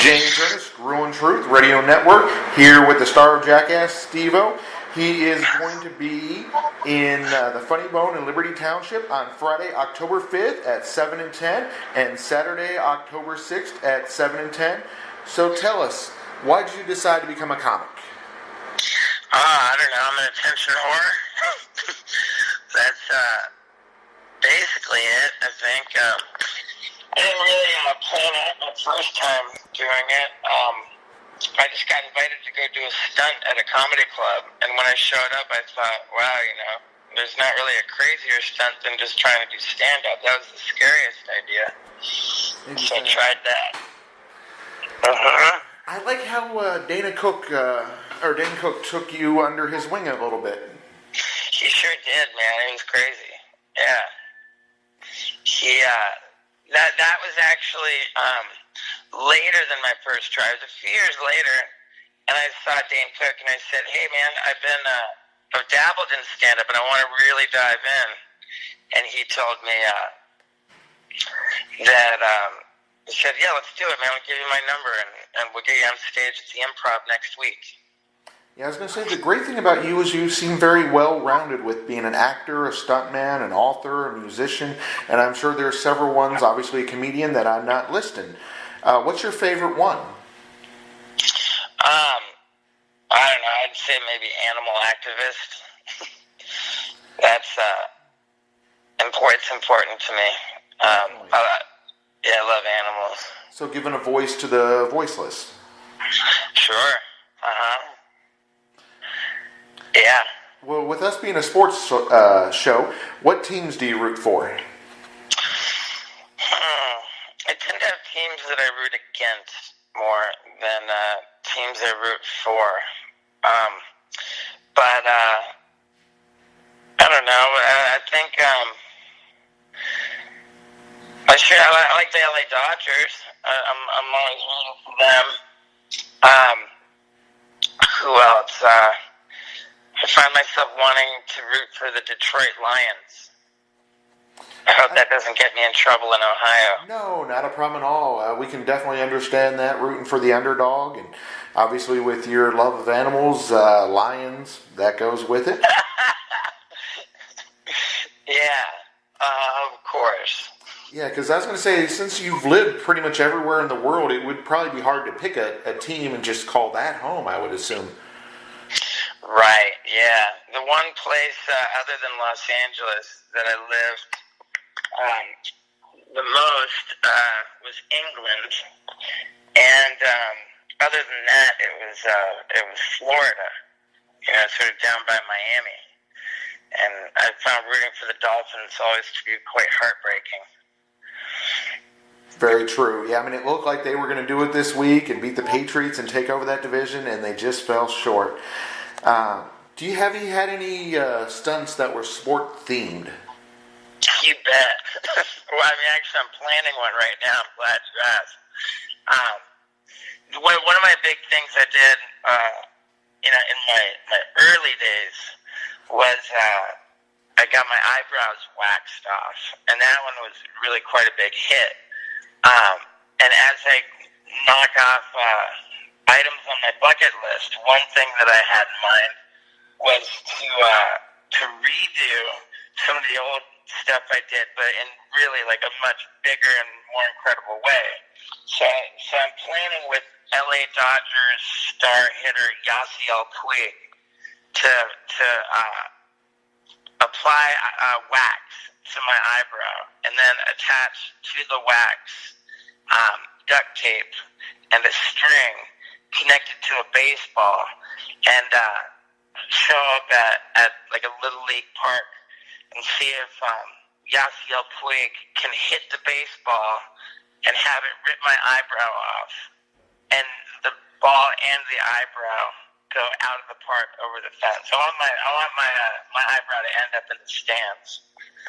James Ernest, Real and Truth Radio Network, here with the star of Jackass, Steve-o. He is going to be in the Funny Bone in Liberty Township on Friday, October 5th at 7 and 10, and Saturday, October 6th at 7 and 10. So tell us, why did you decide to become a comic? I don't know. I'm an attention whore. That's basically it, I think. I didn't really plan it the first time doing it. I just got invited to go do a stunt at a comedy club, and when I showed up, I thought, wow, there's not really a crazier stunt than just trying to do stand-up. That was the scariest idea. So I tried that. I like how Dana Cook took you under his wing a little bit. He sure did, man. It was crazy. Yeah. That was actually later than my first try. It was a few years later, and I saw Dane Cook, and I said, "Hey, man, I've dabbled in stand-up, and I want to really dive in." And he told me that he said, "Yeah, let's do it, man. We'll give you my number, and we'll get you on stage at the Improv next week." Yeah, I was going to say, the great thing about you is you seem very well-rounded with being an actor, a stuntman, an author, a musician, and I'm sure there are several ones, obviously a comedian, that I'm not listing. What's your favorite one? I don't know. I'd say maybe animal activist. That's it's important to me. I love animals. So giving a voice to the voiceless. Sure. Yeah. Well, with us being a sports show, what teams do you root for? I tend to have teams that I root against more than teams I root for. But I don't know. I think I like the LA Dodgers. I'm always rooting for them. Who else? I find myself wanting to root for the Detroit Lions. I hope that doesn't get me in trouble in Ohio. No, not a problem at all. We can definitely understand that, rooting for the underdog. And obviously with your love of animals, lions, that goes with it. Of course. Yeah, because I was going to say, since you've lived pretty much everywhere in the world, it would probably be hard to pick a team and just call that home, I would assume. Right, yeah. The one place other than Los Angeles that I lived the most was England, and other than that, it was Florida. Sort of down by Miami, and I found rooting for the Dolphins always to be quite heartbreaking. Very true. Yeah, I mean, it looked like they were going to do it this week and beat the Patriots and take over that division, and they just fell short. Have you had any stunts that were sport themed? You bet. Well, actually, I'm planning one right now. I'm glad you asked. One of my big things I did, in my early days was I got my eyebrows waxed off, and that one was really quite a big hit. And as I knock off items on my bucket list, one thing that I had in mind was to redo some of the old stuff I did, but in really like a much bigger and more incredible way. So I'm planning with LA Dodgers star hitter Yasiel Puig to apply wax to my eyebrow, and then attach to the wax duct tape and a string connected to a baseball, and show up at like a little league park and see if Yasiel Puig can hit the baseball and have it rip my eyebrow off, and the ball and the eyebrow go out of the park over the fence. I want my eyebrow to end up in the stands.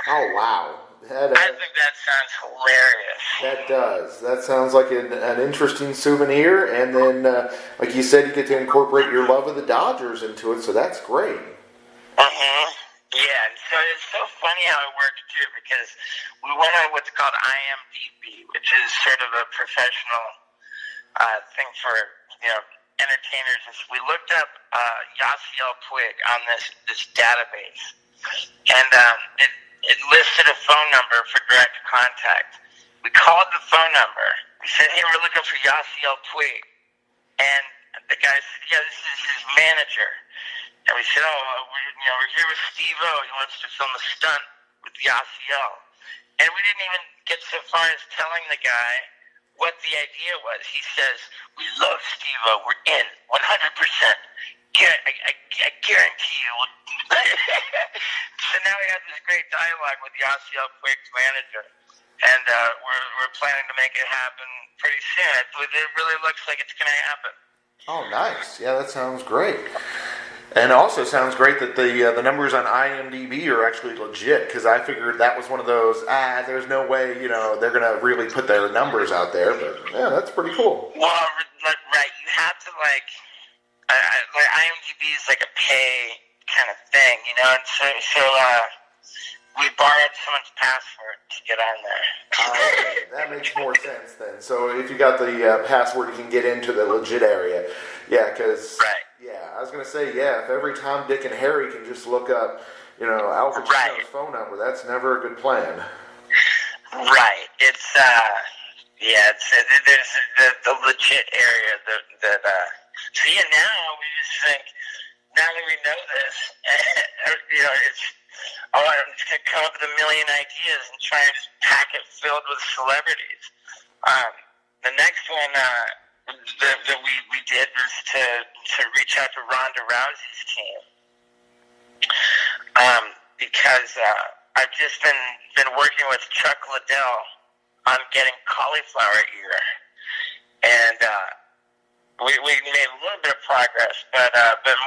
Oh, wow. I think that sounds hilarious. That does. That sounds like an interesting souvenir. And then, like you said, you get to incorporate your love of the Dodgers into it, so that's great. Yeah, so it's so funny how it works, too, because we went on what's called IMDb, which is sort of a professional thing for entertainers is we looked up Yasiel Puig on this database, and it listed a phone number for direct contact. We called the phone number. We said, "Hey, we're looking for Yasiel Puig," and the guy said, "Yeah, this is his manager." And we said, "Oh, we're here with stevie-o. He wants to film a stunt with Yasiel." And we didn't even get so far as telling the guy what the idea was. He says, "We love stevie-o. We're in 100%. I guarantee you." So now we have this great dialogue with Yasiel Puig's manager, and we're planning to make it happen pretty soon. It really looks like it's going to happen. Oh, nice. Yeah, that sounds great. And it also sounds great that the numbers on IMDb are actually legit, because I figured that was one of those, there's no way, they're going to really put their numbers out there, but yeah, that's pretty cool. Well, right, you have to, IMDb is like a pay kind of thing, and so we borrowed someone's password to get on there. That makes more sense then. So if you got the password, you can get into the legit area. Yeah, because... Right. Yeah, I was going to say, if every Tom, Dick, and Harry can just look up, Al Pacino's phone number, that's never a good plan. Right. It's, there's the legit area that so now we just think, now that we know this, it's, I'm just going to come up with a million ideas and try and just pack it filled with celebrities. The next one, that we did was to reach out to Ronda Rousey's team, because I've just been working with Chuck Liddell on getting cauliflower ear, and we made a little bit of progress, but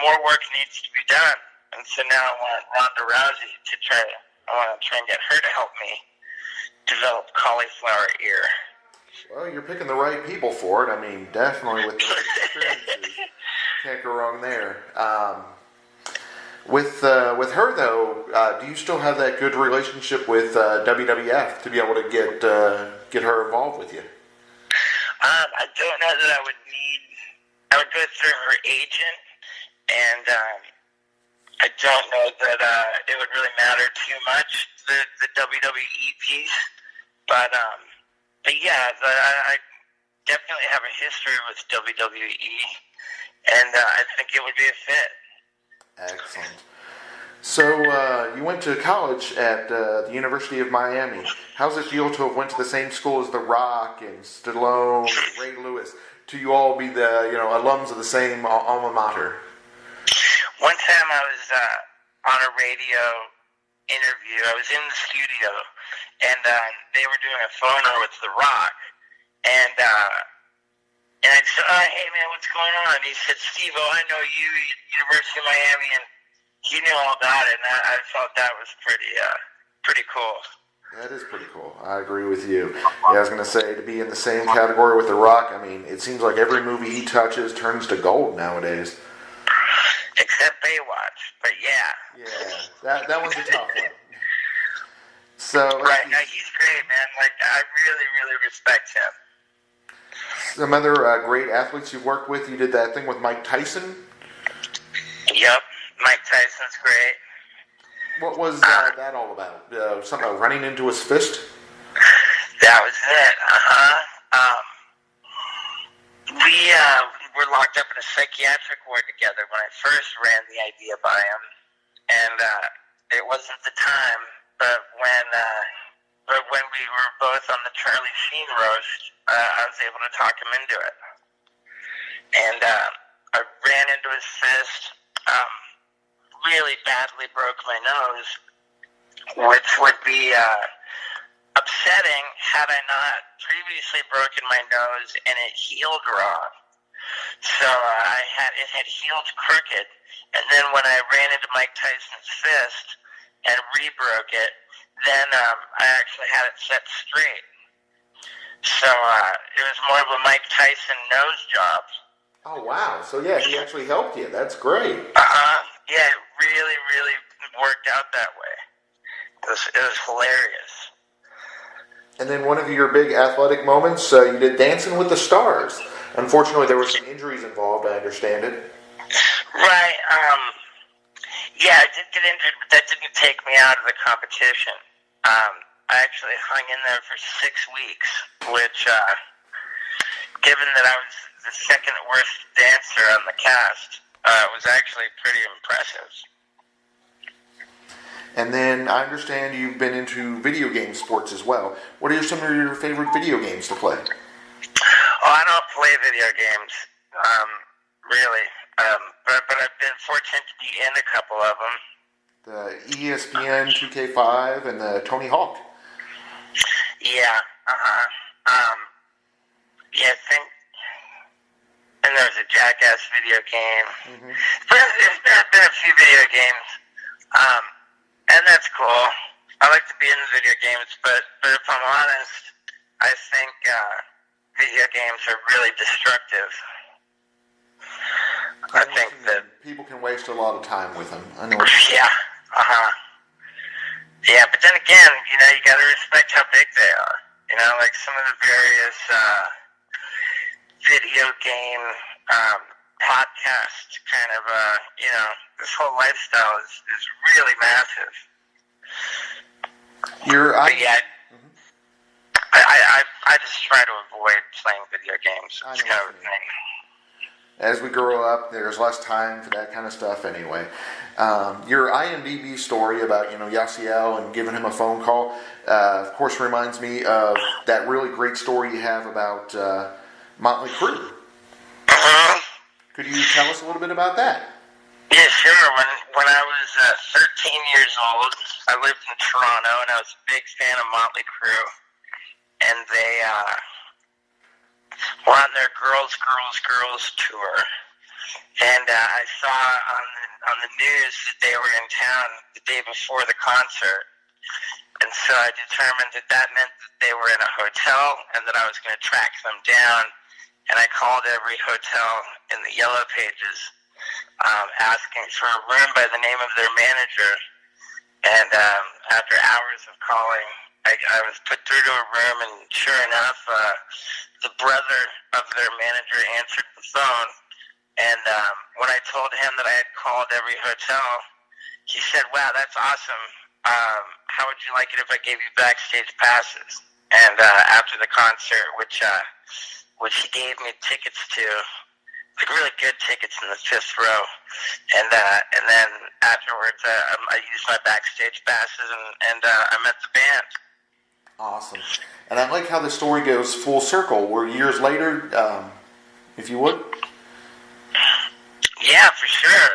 more work needs to be done, and so now I want Ronda Rousey I want to try and get her to help me develop cauliflower ear. Well, you're picking the right people for it. I mean, definitely with those experiences. Can't go wrong there. With her, though, do you still have that good relationship with WWF to be able to get her involved with you? I don't know that I would go through her agent, and I don't know that it would really matter too much, the WWE piece, but yeah, I definitely have a history with WWE, and I think it would be a fit. Excellent. So you went to college at the University of Miami. How's it feel to have went to the same school as The Rock and Stallone and Ray Lewis? To you all be the alums of the same alma mater? One time I was on a radio interview. I was in the studio, and they were doing a phoner with The Rock, and I said, "Hey man, what's going on?" And he said, "Steve-o, I know you, University of Miami," and he knew all about it, and I felt that was pretty cool. That is pretty cool. I agree with you. Yeah, I was going to say, to be in the same category with The Rock, I mean, it seems like every movie he touches turns to gold nowadays. Except Baywatch, but yeah. Yeah, that one's a tough one. So right, no, he's great, man. I really, really respect him. Some other great athletes you've worked with. You did that thing with Mike Tyson. Yep, Mike Tyson's great. What was that all about? Something about running into his fist? That was it. We were locked up in a psychiatric ward together when I first ran the idea by him, and it wasn't the time. But when we were both on the Charlie Sheen roast, I was able to talk him into it, and I ran into his fist. Really badly broke my nose, which would be upsetting had I not previously broken my nose and it healed wrong. So it had healed crooked, and then when I ran into Mike Tyson's fist and re-broke it, then I actually had it set straight. So it was more of a Mike Tyson nose job. Oh wow! So yeah, he actually helped you. That's great. Yeah, it really, really worked out that way. It was hilarious. And then one of your big athletic moments, you did Dancing with the Stars. Unfortunately, there were some injuries involved. I understand it. Right. Yeah, I did get injured, but that didn't take me out of the competition. I actually hung in there for 6 weeks, which, given that I was the second worst dancer on the cast, was actually pretty impressive. And then I understand you've been into video game sports as well. What are some of your favorite video games to play? Oh, I don't play video games, really. But I've been fortunate to be in a couple of them. The ESPN 2K5 and the Tony Hawk. Yeah, yeah, I think, and there was a Jackass video game. Mm-hmm. There's been a few video games, and that's cool. I like to be in video games, but if I'm honest, I think video games are really destructive. I think that people can waste a lot of time with them. I know. Yeah, yeah, but then again, you know, you got to respect how big they are. You know, like some of the various video game podcast kind of, you know, this whole lifestyle is really massive. I just try to avoid playing video games. It's kind of a thing. As we grow up, there's less time for that kind of stuff anyway. Your IMDb story about, you know, Yasiel and giving him a phone call, of course, reminds me of that really great story you have about Motley Crue. Could you tell us a little bit about that? Yeah, sure. When I was 13 years old, I lived in Toronto, and I was a big fan of Motley Crue. And they were on their Girls tour. And I saw on the news that they were in town the day before the concert. And so I determined that meant that they were in a hotel and that I was going to track them down. And I called every hotel in the Yellow Pages asking for a room by the name of their manager. And after hours of calling, I was put through to a room, and sure enough, the brother of their manager answered the phone. And when I told him that I had called every hotel, he said, "Wow, that's awesome. How would you like it if I gave you backstage passes?" And after the concert, which he gave me tickets to, like really good tickets in the 5th row, and then afterwards, I used my backstage passes, and I met the band. Awesome. And I like how the story goes full circle, where years later, if you would. Yeah, for sure.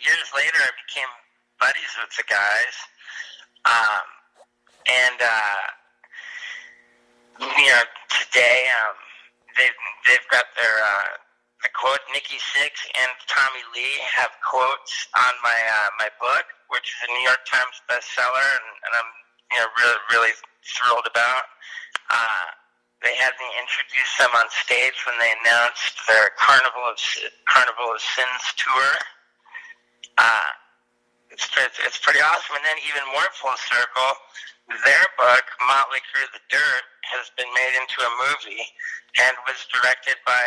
Years later, I became buddies with the guys. And you know, today, they've got their, the quote, Nikki Sixx and Tommy Lee have quotes on my book, which is a New York Times bestseller, and I'm, you know, really thrilled about. They had me introduce them on stage when they announced their Carnival of Sins tour. It's pretty awesome. And then even more full circle, their book, Motley Crue The Dirt, has been made into a movie and was directed by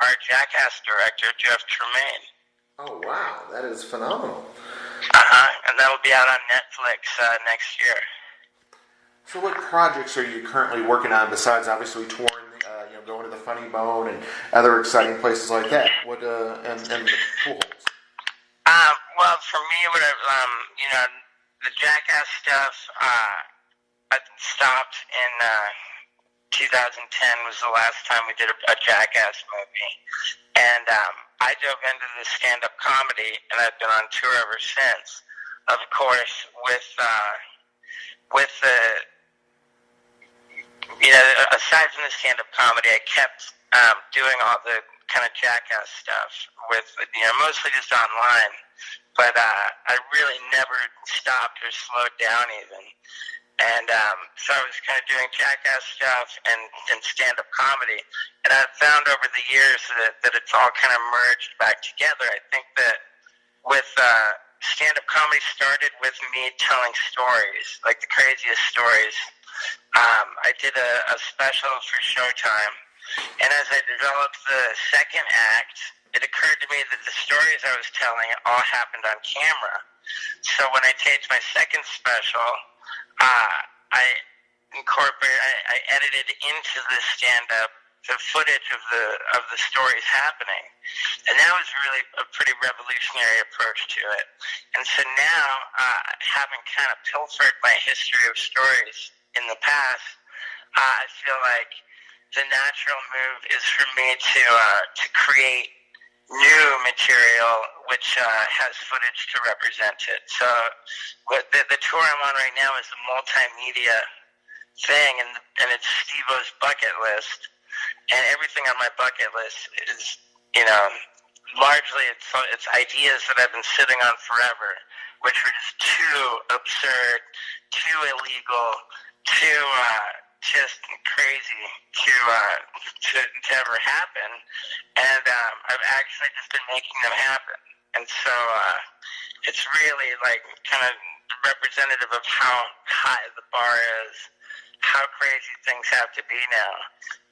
our Jackass director, Jeff Tremaine. Oh, wow. That is phenomenal. And that'll be out on Netflix next year. So what projects are you currently working on besides obviously touring, you know, going to the Funny Bone and other exciting places like that? What and the pool holes? Well, for me, you know, the Jackass stuff, I stopped in 2010 was the last time we did a Jackass movie, and I dove into the stand-up comedy, and I've been on tour ever since. Of course, with the, you know, aside from the stand-up comedy, I kept doing all the kind of Jackass stuff with, you know, mostly just online. But I really never stopped or slowed down even. And so I was kind of doing Jackass stuff and stand-up comedy. And I've found over the years that it's all kind of merged back together. I think that with stand-up comedy started with me telling stories, like the craziest stories. I did a special for Showtime And as I developed the second act, it occurred to me that the stories I was telling all happened on camera. So when I taped my second special, I edited into the stand-up the footage of the stories happening, and that was really a pretty revolutionary approach to it. And so now, having kind of pilfered my history of stories in the past, I feel like the natural move is for me to create new material which has footage to represent it. So what the tour I'm on right now is a multimedia thing, and it's Steve-o's bucket list. And everything on my bucket list is, largely it's ideas that I've been sitting on forever, which were just too absurd, too illegal, too just crazy to ever happen. And I've actually just been making them happen. And so it's really like kind of representative of how high the bar is, how crazy things have to be now.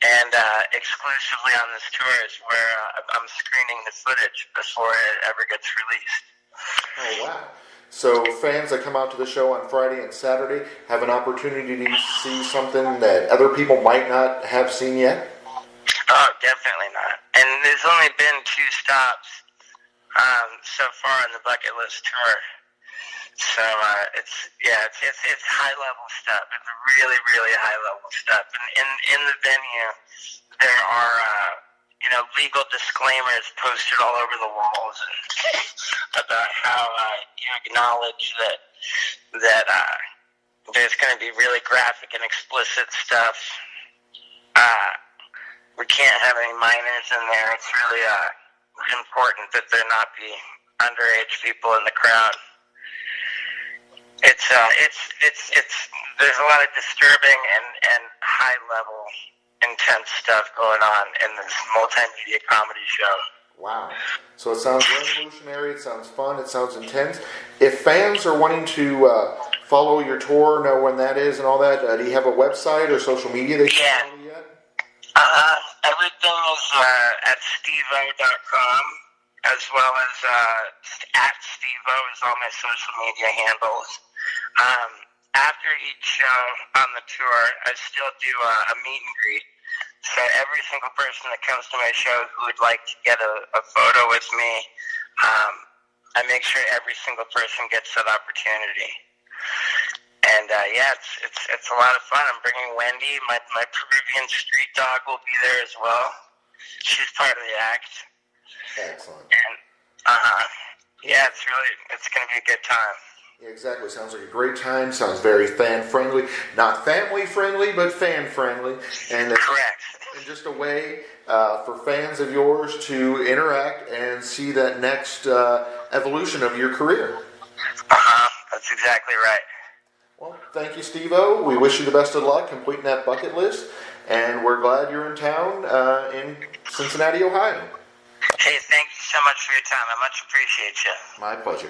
And exclusively on this tour is where I'm screening the footage before it ever gets released. Oh, wow. So fans that come out to the show on Friday and Saturday have an opportunity to see something that other people might not have seen yet? Oh, definitely not. And there's only been 2 stops so far on the bucket list tour. So it's high level stuff. It's really, really high level stuff. And in the venue, there are legal disclaimers posted all over the walls and about how you acknowledge that there's going to be really graphic and explicit stuff. We can't have any minors in there. It's really important that there not be underage people in the crowd. It's there's a lot of disturbing and high level intense stuff going on in this multimedia comedy show. Wow. So it sounds revolutionary, it sounds fun, it sounds intense. If fans are wanting to follow your tour, know when that is and all that, do you have a website or social media they can follow yet? Everything is at stevie-o.com, as well as at stevie-o is all my social media handles. After each show on the tour, I still do a meet and greet. So every single person that comes to my show who would like to get a photo with me, I make sure every single person gets that opportunity. And it's a lot of fun. I'm bringing Wendy, my Peruvian street dog, will be there as well. She's part of the act. Excellent. And it's going to be a good time. Yeah, exactly. Sounds like a great time. Sounds very fan-friendly. Not family-friendly, but fan-friendly. And correct. And just a way for fans of yours to interact and see that next evolution of your career. That's exactly right. Well, thank you, Steve-o. We wish you the best of luck completing that bucket list. And we're glad you're in town in Cincinnati, Ohio. Hey, thank you so much for your time. I much appreciate you. My pleasure.